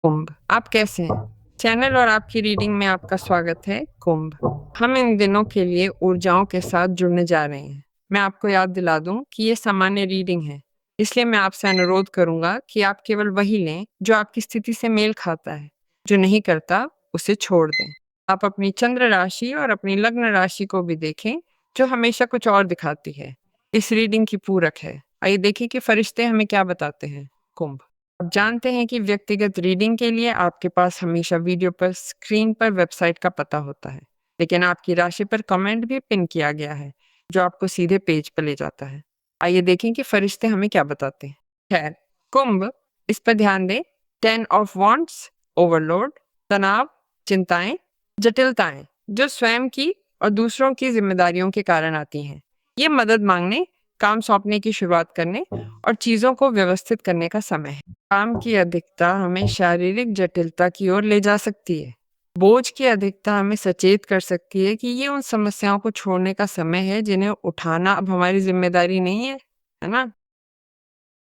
कुंभ। आप कैसे हैं? चैनल और आपकी रीडिंग में आपका स्वागत है। कुंभ, हम इन दिनों के लिए ऊर्जाओं के साथ जुड़ने जा रहे हैं। मैं आपको याद दिला दूं कि ये सामान्य रीडिंग है, इसलिए मैं आपसे अनुरोध करूंगा कि आप केवल वही लें जो आपकी स्थिति से मेल खाता है। जो नहीं करता उसे छोड़ दें। आप अपनी चंद्र राशि और अपनी लग्न राशि को भी देखें, जो हमेशा कुछ और दिखाती है। इस रीडिंग की पूरक है। आइए देखें कि फरिश्ते हमें क्या बताते हैं। कुंभ, आप जानते हैं कि व्यक्तिगत रीडिंग के लिए आपके पास हमेशा वीडियो पर स्क्रीन पर वेबसाइट का पता होता है, लेकिन आपकी राशि पर कमेंट भी पिन किया गया है, जो आपको सीधे पेज पर ले जाता है। आइए देखें कि फरिश्ते हमें क्या बताते हैं। खैर, कुंभ, इस पर ध्यान दें। 10 ऑफ वॉन्ड्स, ओवरलोड, तनाव, चिंताएं, जटिलताएं जो स्वयं की और दूसरों की जिम्मेदारियों के कारण आती हैं। ये मदद मांगने, काम सौंपने की शुरुआत करने और चीजों को व्यवस्थित करने का समय है। काम की अधिकता हमें शारीरिक जटिलता की ओर ले जा सकती है। बोझ की अधिकता हमें सचेत कर सकती है कि ये उन समस्याओं को छोड़ने का समय है जिन्हें उठाना अब हमारी जिम्मेदारी नहीं है ना?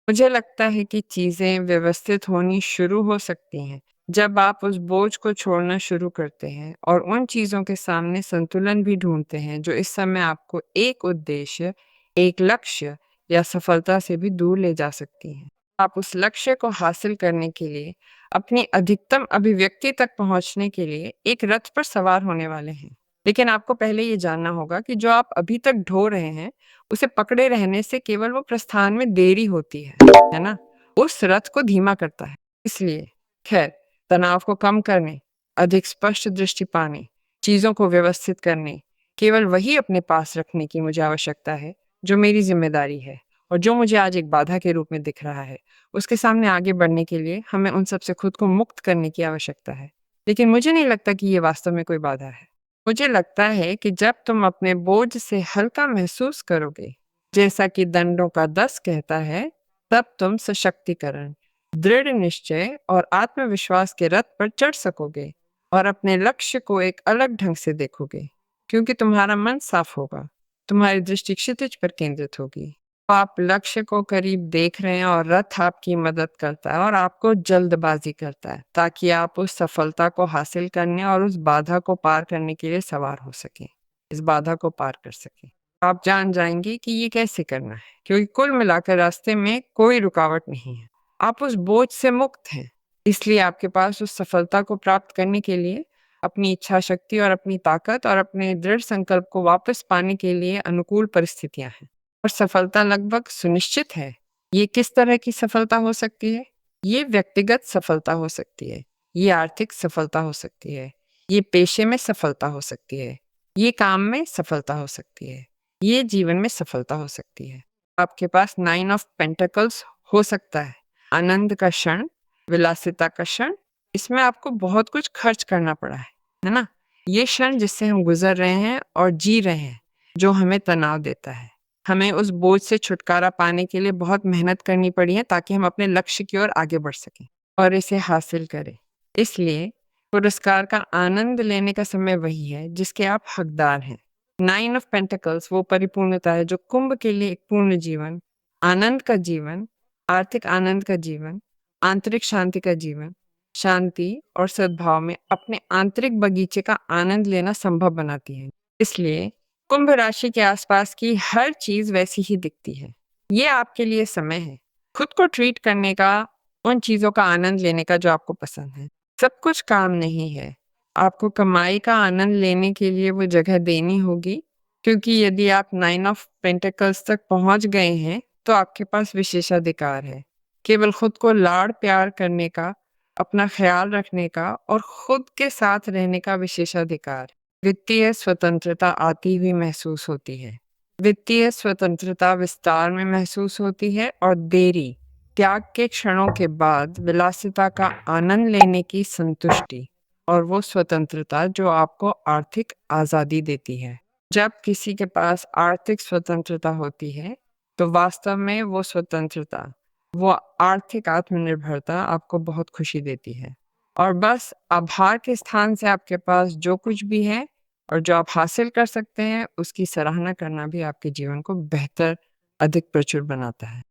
मुझे लगता है कि चीजें व्यवस्थित होनी शुरू हो सकती हैं जब आप उस बोझ को छोड़ना शुरू करते हैं और उन चीजों के सामने संतुलन भी ढूंढते हैं जो इस समय आपको एक उद्देश्य, एक लक्ष्य या सफलता से भी दूर ले जा सकती हैं। आप उस लक्ष्य को हासिल करने के लिए, अपनी अधिकतम अभिव्यक्ति तक पहुंचने के लिए एक रथ पर सवार होने वाले हैं। लेकिन आपको पहले ये जानना होगा कि जो आप अभी तक ढो रहे हैं, उसे पकड़े रहने से केवल वो प्रस्थान में देरी होती है ना? उस रथ को धीमा करता है। इसलिए खैर, तनाव को कम करने, अधिक स्पष्ट दृष्टि पाने, चीजों को व्यवस्थित करने, केवल वही अपने पास रखने की मुझे आवश्यकता है जो मेरी जिम्मेदारी है और जो मुझे आज एक बाधा के रूप में दिख रहा है। उसके सामने आगे बढ़ने के लिए हमें उन सब से खुद को मुक्त करने की आवश्यकता है। लेकिन मुझे नहीं लगता कि ये वास्तव में कोई बाधा है। मुझे लगता है कि जब तुम अपने बोझ से हल्का महसूस करोगे, जैसा कि दंडों का 10 कहता है, तब तुम सशक्तिकरण, दृढ़ निश्चय और आत्मविश्वास के रथ पर चढ़ सकोगे और अपने लक्ष्य को एक अलग ढंग से देखोगे, क्योंकि तुम्हारा मन साफ होगा, तुम्हारी दृष्टि क्षितिज पर केंद्रित होगी। आप लक्ष्य को करीब देख रहे हैं और रथ आपकी मदद करता है और आपको जल्दबाजी करता है ताकि आप उस सफलता को हासिल करने और उस बाधा को पार करने के लिए सवार हो सकें, इस बाधा को पार कर सकें। आप जान जाएंगे कि ये कैसे करना है, क्योंकि कुल मिलाकर रास्ते में कोई रुकावट नहीं है। आप उस बोझ से मुक्त हैं, इसलिए आपके पास उस सफलता को प्राप्त करने के लिए अपनी इच्छा शक्ति और अपनी ताकत और अपने दृढ़ संकल्प को वापस पाने के लिए अनुकूल परिस्थितियां हैं और सफलता लगभग सुनिश्चित है। ये किस तरह की सफलता हो सकती है? ये व्यक्तिगत सफलता हो सकती है, ये आर्थिक सफलता हो सकती है, ये पेशे में सफलता हो सकती है, ये काम में सफलता हो सकती है, ये जीवन में सफलता हो सकती है। आपके पास 9 ऑफ पेंटिकल्स हो सकता है, आनंद का क्षण, विलासिता का क्षण। इसमें आपको बहुत कुछ खर्च करना पड़ा है ना? ये क्षण जिससे हम गुजर रहे हैं और जी रहे हैं, जो हमें तनाव देता है। हमें उस बोझ से छुटकारा पाने के लिए बहुत मेहनत करनी पड़ी है ताकि हम अपने लक्ष्य की ओर आगे बढ़ सकें और इसे हासिल करें। इसलिए पुरस्कार का आनंद लेने का समय वही है जिसके आप हकदार हैं। 9 ऑफ पेंटिकल्स वो परिपूर्णता है जो कुंभ के लिए एक पूर्ण जीवन, आनंद का जीवन, आर्थिक आनंद का जीवन, आंतरिक शांति का जीवन, शांति और सद्भाव में अपने आंतरिक बगीचे का आनंद लेना संभव बनाती है। इसलिए कुंभ राशि के आसपास की हर चीज वैसी ही दिखती है। ये आपके लिए समय है खुद को ट्रीट करने का, उन चीजों का आनंद लेने का जो आपको पसंद है। सब कुछ काम नहीं है। आपको कमाई का आनंद लेने के लिए वो जगह देनी होगी, क्योंकि यदि आप 9 ऑफ पेंटिकल्स तक पहुंच गए हैं तो आपके पास विशेषाधिकार है, केवल खुद को लाड़ प्यार करने का, अपना ख्याल रखने का और खुद के साथ रहने का विशेषाधिकार। वित्तीय स्वतंत्रता आती हुई महसूस होती है। वित्तीय स्वतंत्रता विस्तार में महसूस होती है और देरी, त्याग के क्षणों के बाद विलासिता का आनंद लेने की संतुष्टि और वो स्वतंत्रता जो आपको आर्थिक आजादी देती है। जब किसी के पास आर्थिक स्वतंत्रता होती है तो वास्तव में वो स्वतंत्रता, वो आर्थिक आत्मनिर्भरता आपको बहुत खुशी देती है। और बस आभार के स्थान से आपके पास जो कुछ भी है और जो आप हासिल कर सकते हैं, उसकी सराहना करना भी आपके जीवन को बेहतर, अधिक प्रचुर बनाता है।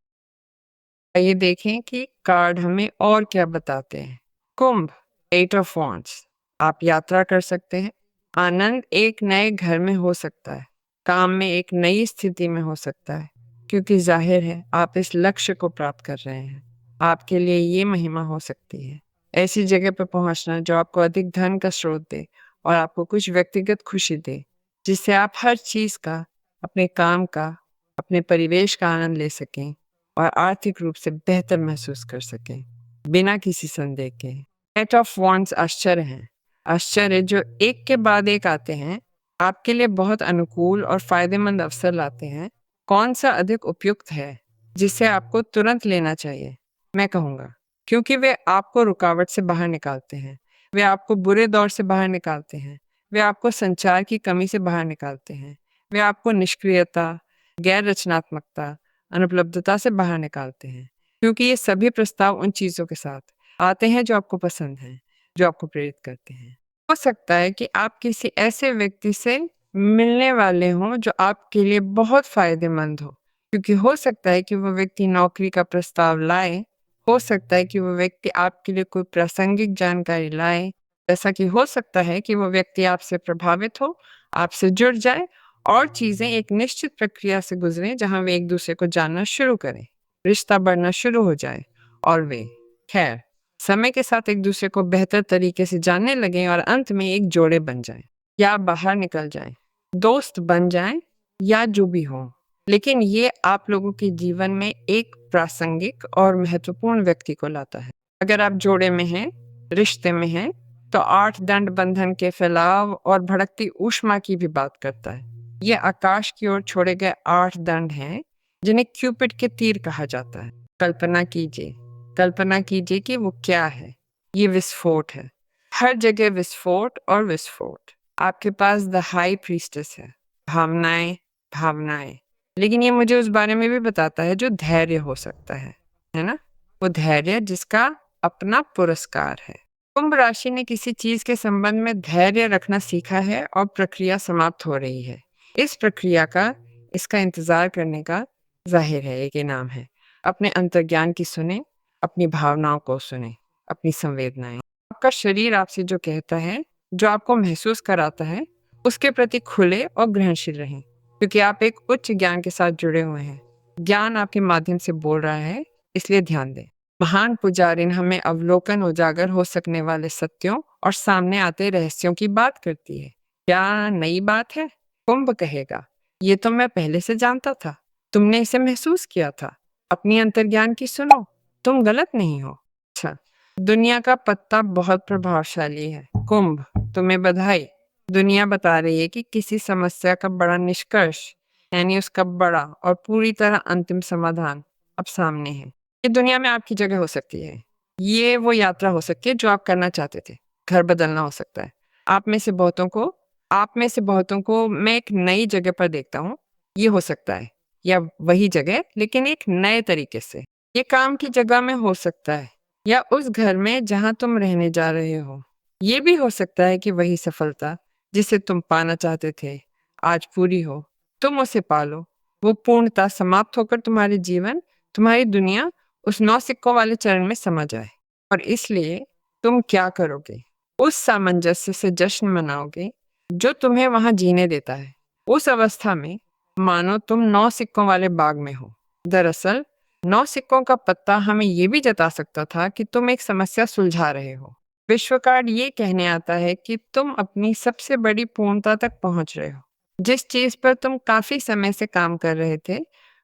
आइए देखें कि कार्ड हमें और क्या बताते हैं। कुंभ, 8 ऑफ वॉन्ड्स। आप यात्रा कर सकते हैं। आनंद एक नए घर में हो सकता है। काम में एक नई स्थिति में हो सकता है, क्योंकि जाहिर है आप इस लक्ष्य को प्राप्त कर रहे हैं। आपके लिए ये महिमा हो सकती है ऐसी जगह पर पहुंचना जो आपको अधिक धन का स्रोत दे और आपको कुछ व्यक्तिगत खुशी दे, जिससे आप हर चीज का, अपने काम का, अपने परिवेश का आनंद ले सकें और आर्थिक रूप से बेहतर महसूस कर सकें, बिना किसी संदेह के। एट ऑफ वॉन्ड्स आश्चर्य हैं। आश्चर्य जो एक के बाद एक आते हैं, आपके लिए बहुत अनुकूल और फायदेमंद अवसर लाते हैं। कौन सा अधिक उपयुक्त है जिसे आपको तुरंत लेना चाहिए? मैं कहूँगा, क्योंकि वे आपको रुकावट से बाहर निकालते हैं, वे आपको बुरे दौर से बाहर निकालते हैं, वे आपको संचार की कमी से बाहर निकालते हैं, वे आपको निष्क्रियता, गैर रचनात्मकता, अनुपलब्धता से बाहर निकालते हैं, क्योंकि ये सभी प्रस्ताव उन चीज़ों के साथ आते हैं जो आपको पसंद हैं, जो आपको प्रेरित करते हैं। हो सकता है कि आप किसी ऐसे व्यक्ति से मिलने वाले हों जो आपके लिए बहुत फायदेमंद हो, क्योंकि हो सकता है कि वह व्यक्ति नौकरी का प्रस्ताव लाए, हो सकता है कि वह व्यक्ति आपके लिए कोई प्रासंगिक जानकारी लाए, जैसा कि हो सकता है कि वह व्यक्ति आपसे प्रभावित हो, आपसे जुड़ जाए और चीजें एक निश्चित प्रक्रिया से गुजरें जहां वे एक दूसरे को जानना शुरू करें, रिश्ता बढ़ना शुरू हो जाए और वे खैर समय के साथ एक दूसरे को बेहतर तरीके से जानने लगें और अंत में एक जोड़े बन जाएं या बाहर निकल जाएं, दोस्त बन जाएं या जो भी हो। लेकिन ये आप लोगों के जीवन में एक प्रासंगिक और महत्वपूर्ण व्यक्ति को लाता है। अगर आप जोड़े में हैं, रिश्ते में हैं, तो 8 दंड बंधन के फैलाव और भड़कती ऊष्मा की भी बात करता है। ये आकाश की ओर छोड़े गए 8 दंड हैं जिन्हें क्यूपिड के तीर कहा जाता है। कल्पना कीजिए कि वो क्या है। ये विस्फोट है। हर जगह विस्फोट और विस्फोट। आपके पास द हाई प्रीस्टेस है। भावनाएं। लेकिन ये मुझे उस बारे में भी बताता है जो धैर्य हो सकता है ना? वो धैर्य जिसका अपना पुरस्कार है। कुंभ राशि ने किसी चीज के संबंध में धैर्य रखना सीखा है और प्रक्रिया समाप्त हो रही है। इस प्रक्रिया का, इसका इंतजार करने का जाहिर है एक इनाम है। अपने अंतर्ज्ञान की सुने, अपनी भावनाओं को सुने, अपनी संवेदनाएं। आपका शरीर आपसे जो कहता है, जो आपको महसूस कराता है, उसके प्रति खुले और ग्रहणशील रहें, क्योंकि आप एक उच्च ज्ञान के साथ जुड़े हुए हैं। ज्ञान आपके माध्यम से बोल रहा है, इसलिए ध्यान दें। महान पुजारिन हमें अवलोकन उजागर हो सकने वाले सत्यों और सामने आते रहस्यों की बात करती है। क्या नई बात है? कुंभ कहेगा, ये तो मैं पहले से जानता था। तुमने इसे महसूस किया था। अपनी अंतर्ज्ञान की सुनो, तुम गलत नहीं हो। अच्छा, दुनिया का पत्ता बहुत प्रभावशाली है। कुंभ, तुम्हें बधाई। दुनिया बता रही है कि किसी समस्या का बड़ा निष्कर्ष, यानी उसका बड़ा और पूरी तरह अंतिम समाधान अब सामने है। ये दुनिया में आपकी जगह हो सकती है। ये वो यात्रा हो सकती है जो आप करना चाहते थे। घर बदलना हो सकता है। आप में से बहुतों को मैं एक नई जगह पर देखता हूँ। ये हो सकता है, या वही जगह लेकिन एक नए तरीके से। ये काम की जगह में हो सकता है, या उस घर में जहां तुम रहने जा रहे हो। ये भी हो सकता है कि वही सफलता जिसे तुम पाना चाहते थे आज पूरी हो। तुम उसे पालो। वो पूर्णता समाप्त होकर तुम्हारे जीवन, तुम्हारी दुनिया उस 9 सिक्कों वाले चरण में समा जाए। और इसलिए तुम क्या करोगे? उस सामंजस्य से जश्न मनाओगे जो तुम्हें वहां जीने देता है। उस अवस्था में मानो तुम 9 सिक्कों वाले बाग में हो। दरअसल 9 सिक्कों का पत्ता हमें ये भी जता सकता था कि तुम एक समस्या सुलझा रहे हो। विश्व कार्ड ये कहने आता है कि तुम अपनी सबसे बड़ी पूर्णता तक पहुंच रहे हो। जिस चीज पर तुम काफी समय से काम कर रहे थे,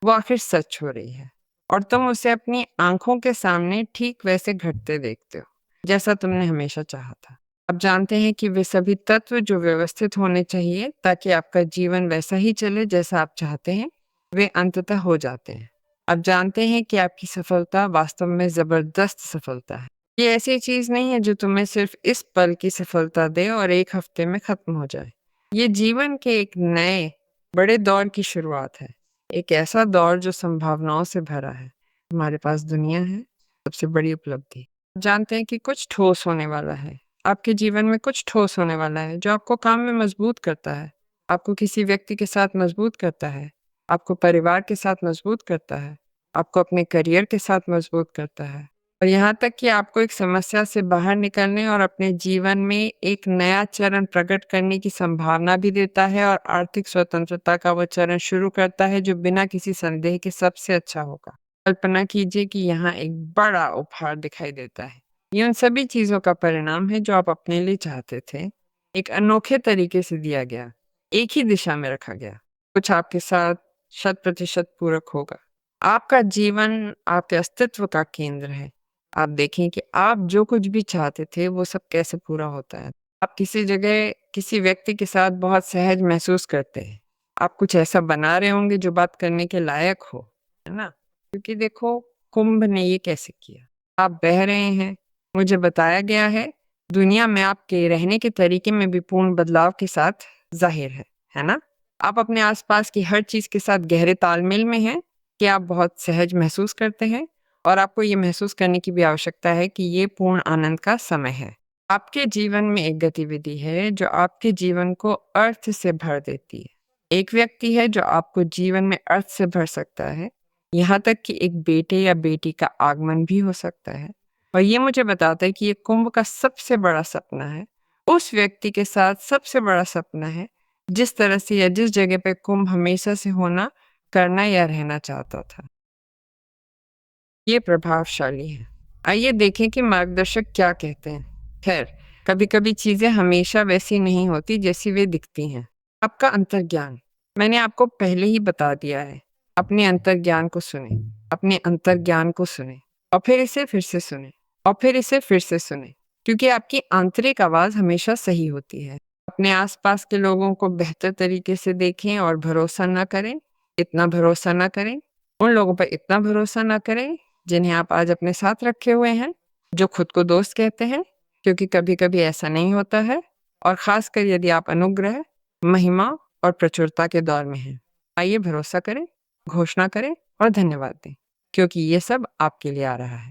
वो आखिर सच हो रही है और तुम उसे अपनी आंखों के सामने ठीक वैसे घटते देखते हो, जैसा तुमने हमेशा चाहा था। अब जानते हैं कि वे सभी तत्व जो व्यवस्थित होने चाहिए ताकि आपका जीवन वैसा ही चले जैसा आप चाहते हैं, वे अंततः हो जाते हैं। अब जानते हैं कि आपकी सफलता वास्तव में जबरदस्त सफलता है। ये ऐसी चीज नहीं है जो तुम्हें सिर्फ इस पल की सफलता दे और एक हफ्ते में खत्म हो जाए। ये जीवन के एक नए बड़े दौर की शुरुआत है। एक ऐसा दौर जो संभावनाओं से भरा है। हमारे पास दुनिया है, सबसे बड़ी उपलब्धि। जानते हैं कि कुछ ठोस होने वाला है। आपके जीवन में कुछ ठोस होने वाला है जो आपको काम में मजबूत करता है, आपको किसी व्यक्ति के साथ मजबूत करता है, आपको परिवार के साथ मजबूत करता है, आपको अपने करियर के साथ मजबूत करता है, और यहाँ तक कि आपको एक समस्या से बाहर निकलने और अपने जीवन में एक नया चरण प्रकट करने की संभावना भी देता है और आर्थिक स्वतंत्रता का वो चरण शुरू करता है जो बिना किसी संदेह के सबसे अच्छा होगा। कल्पना कीजिए कि यहाँ एक बड़ा उपहार दिखाई देता है। ये उन सभी चीज़ों का परिणाम है जो आप अपने लिए चाहते थे। एक अनोखे तरीके से दिया गया, एक ही दिशा में रखा गया। कुछ आपके साथ 100% पूरक होगा। आपका जीवन आपके अस्तित्व का केंद्र है। आप देखें कि आप जो कुछ भी चाहते थे वो सब कैसे पूरा होता है। आप किसी जगह किसी व्यक्ति के साथ बहुत सहज महसूस करते हैं। आप कुछ ऐसा बना रहे होंगे जो बात करने के लायक हो, है ना? क्योंकि देखो कुंभ ने ये कैसे किया। आप बह रहे हैं। मुझे बताया गया है दुनिया में आपके रहने के तरीके में भी पूर्ण बदलाव के साथ ज़ाहिर है ना? आप अपने आसपास की हर चीज़ के साथ गहरे तालमेल में हैं कि आप बहुत सहज महसूस करते हैं और आपको ये महसूस करने की भी आवश्यकता है कि ये पूर्ण आनंद का समय है। आपके जीवन में एक गतिविधि है जो आपके जीवन को अर्थ से भर देती है। एक व्यक्ति है जो आपको जीवन में अर्थ से भर सकता है। यहाँ तक कि एक बेटे या बेटी का आगमन भी हो सकता है। और ये मुझे बताता है कि ये कुंभ का सबसे बड़ा सपना है। उस व्यक्ति के साथ सबसे बड़ा सपना है जिस तरह से या जिस जगह पे कुंभ हमेशा से होना, करना या रहना चाहता था। ये प्रभावशाली है। आइए देखें कि मार्गदर्शक क्या कहते हैं। खैर, कभी-कभी चीज़ें हमेशा वैसी नहीं होती जैसी वे दिखती हैं। आपका अंतर्ज्ञान, मैंने आपको पहले ही बता दिया है। अपने अंतर्ज्ञान को सुनें, अपने अंतर्ज्ञान को सुनें और फिर इसे फिर से सुनें और फिर इसे फिर से सुनें, क्योंकि आपकी आंतरिक आवाज़ हमेशा सही होती है। अपने आसपास के लोगों को बेहतर तरीके से देखें और भरोसा ना करें, इतना भरोसा ना करें, उन लोगों पर इतना भरोसा ना करें जिन्हें आप आज अपने साथ रखे हुए हैं, जो खुद को दोस्त कहते हैं, क्योंकि कभी-कभी ऐसा नहीं होता है और ख़ासकर यदि आप अनुग्रह, महिमा और प्रचुरता के दौर में हैं। आइए भरोसा करें, घोषणा करें और धन्यवाद दें, क्योंकि ये सब आपके लिए आ रहा है।